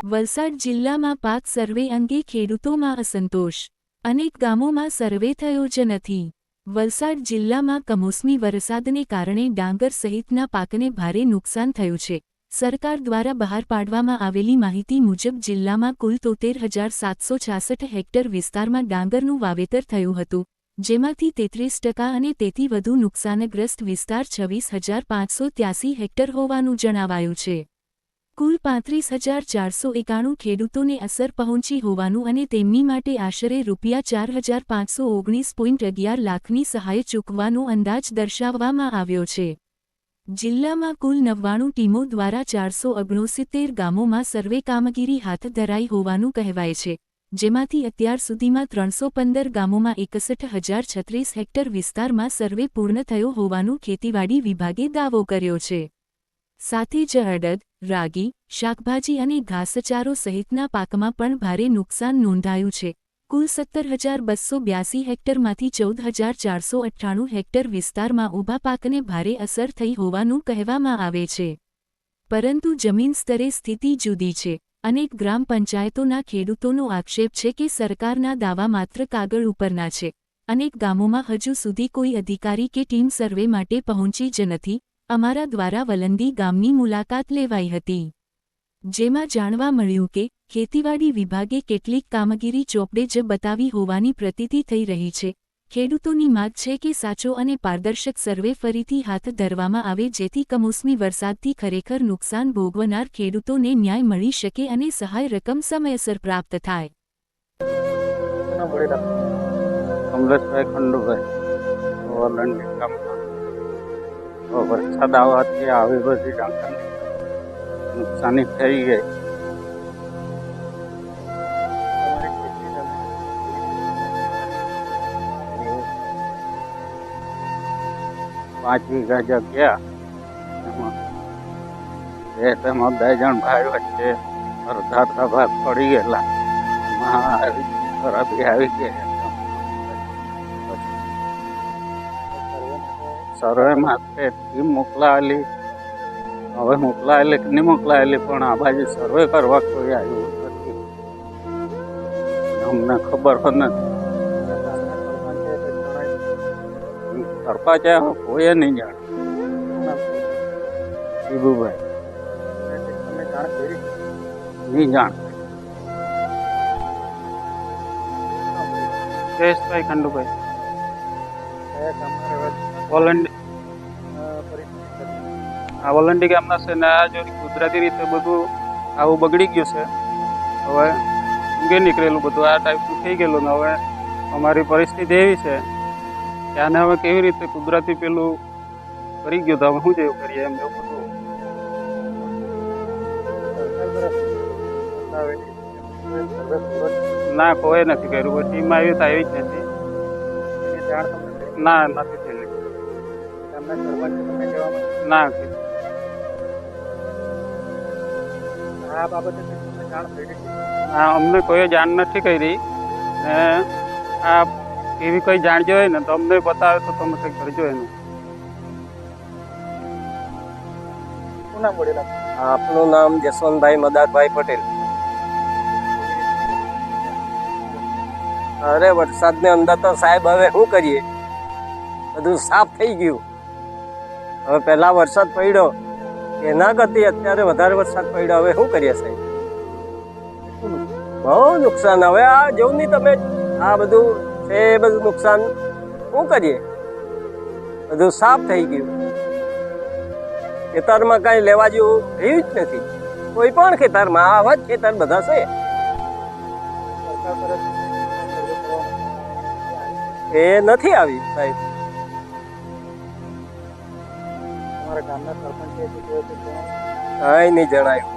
વલસાડ જિલ્લામાં પાક સર્વે અંગે ખેડૂતોમાં અસંતોષ. અનેક ગામોમાં સર્વે થયો જ નથી. વલસાડ જિલ્લામાં કમોસમી વરસાદને કારણે ડાંગર સહિતના પાકને ભારે નુકસાન થયું છે. સરકાર દ્વારા બહાર પાડવામાં આવેલી માહિતી મુજબ જિલ્લામાં કુલ 73,766 હેક્ટર વિસ્તારમાં ડાંગરનું વાવેતર થયું હતું, જેમાંથી 33% અને તેથી વધુ નુકસાનગ્રસ્ત વિસ્તાર 26,583 હેક્ટર હોવાનું જણાવાયું છે. કુલ 35,491 ખેડૂતોને અસર પહોંચી હોવાનું અને તેમની માટે આશરે ₹4,519.11 લાખની સહાય ચૂકવવાનો અંદાજ દર્શાવવામાં આવ્યો છે. જિલ્લામાં કુલ 99 ટીમો દ્વારા 469 ગામોમાં સર્વે કામગીરી હાથ ધરાઈ હોવાનું કહેવાય છે, જેમાંથી અત્યાર સુધીમાં 315 ગામોમાં 61,036 હેક્ટર વિસ્તારમાં સર્વે પૂર્ણ થયો હોવાનું ખેતીવાડી વિભાગે દાવો કર્યો છે. સાથે જ અડદ, રાગી, શાકભાજી અને ઘાસચારો સહિતના પાકમાં પણ ભારે નુકસાન નોંધાયું છે. કુલ 17,282 હેક્ટરમાંથી 14,498 હેક્ટર વિસ્તારમાં ઊભા પાકને ભારે અસર થઈ હોવાનું કહેવામાં આવે છે. પરંતુ જમીન સ્તરે સ્થિતિ જુદી છે. અનેક ગ્રામ પંચાયતોના ખેડૂતોનો આક્ષેપ છે કે સરકારના દાવા માત્ર કાગળ ઉપરના છે. અનેક ગામોમાં હજુ સુધી કોઈ અધિકારી કે ટીમ સર્વે માટે પહોંચી જ નથી. અમારા દ્વારા વલંદી ગામની મુલાકાત લેવાઈ હતી, જેમાં જાણવા મળ્યું કે ખેતીવાડી વિભાગે કેટલીક કામગીરી ચોપડે જ બતાવી હોવાની પ્રતીતિ થઈ રહી છે. ખેડૂતોની માગ છે કે સાચો અને પારદર્શક સર્વે ફરીથી હાથ ધરવામાં આવે, જેથી કમોસમી વરસાદથી ખરેખર નુકસાન ભોગવનાર ખેડૂતોને ન્યાય મળી શકે અને સહાય રકમ સમયસર પ્રાપ્ત થાય. વરસાદ આવવાથી આવી બધી ડાંગરની નુકસાની થઈ ગઈ. 5 વીઘા જગ્યા એમાં તેમાં 2 જણ ભાઈ વચ્ચે અડધા ભાગ પડી ગયેલા. એમાં ખરાબી આવી ગઈ. સર્વે માટે ટીમ મોકલાવેલી. હવે મોકલાયેલી કે નહીં મોકલાયેલી, પણ આ બાજુ સર્વે કરવા કોઈ આવ્યું નથી. અમને ખબર પણ નથી. સરપંચ કોઈએ નહીં જાણે. શિબુભાઈ નહીં જાણે. જયેશભાઈ ખંડુભાઈ વોલંડી ગામના છે ને આ જો કુદરતી રીતે બધું આવું બગડી ગયું છે. હવે ઊંઘે નીકળેલું બધું આ ટાઈપનું થઈ ગયેલું ને હવે અમારી પરિસ્થિતિ એવી છે કે આને હવે કેવી રીતે કુદરતી પેલું કરી ગયું તો હવે શું જેવું કરીએ એમ એવું બધું. ના કોઈ નથી કર્યું. કોઈ ટીમ આવી તો આવી જ નથી. ના નથી થયેલી. ના હા અમને કોઈ જાણ નથી કરી ને આ એવી કોઈ જાણજો હોય ને તો અમને બતાવે તો તમે કંઈક કરજો એનું. આપનું નામ જસવંતભાઈ મદારભાઈ પટેલ. અરે વરસાદને અંદર તો સાહેબ હવે શું કરીએ, બધું સાફ થઈ ગયું. હવે પહેલા વરસાદ પડ્યો એના કરતી અત્યારે વધારે વરસાદ પડ્યો. હવે શું કરીએ સાહેબ, બહુ નુકસાન. હવે આ જોવું નહીં તમે, આ બધું છે બધું નુકસાન શું કરીએ, બધું સાફ થઈ ગયું. ખેતરમાં કઈ લેવા જેવું રહ્યું જ નથી. કોઈ પણ ખેતરમાં આવા જ ખેતર બધા છે. એ નથી આવી સાહેબ. કઈ નહીં જણાયું.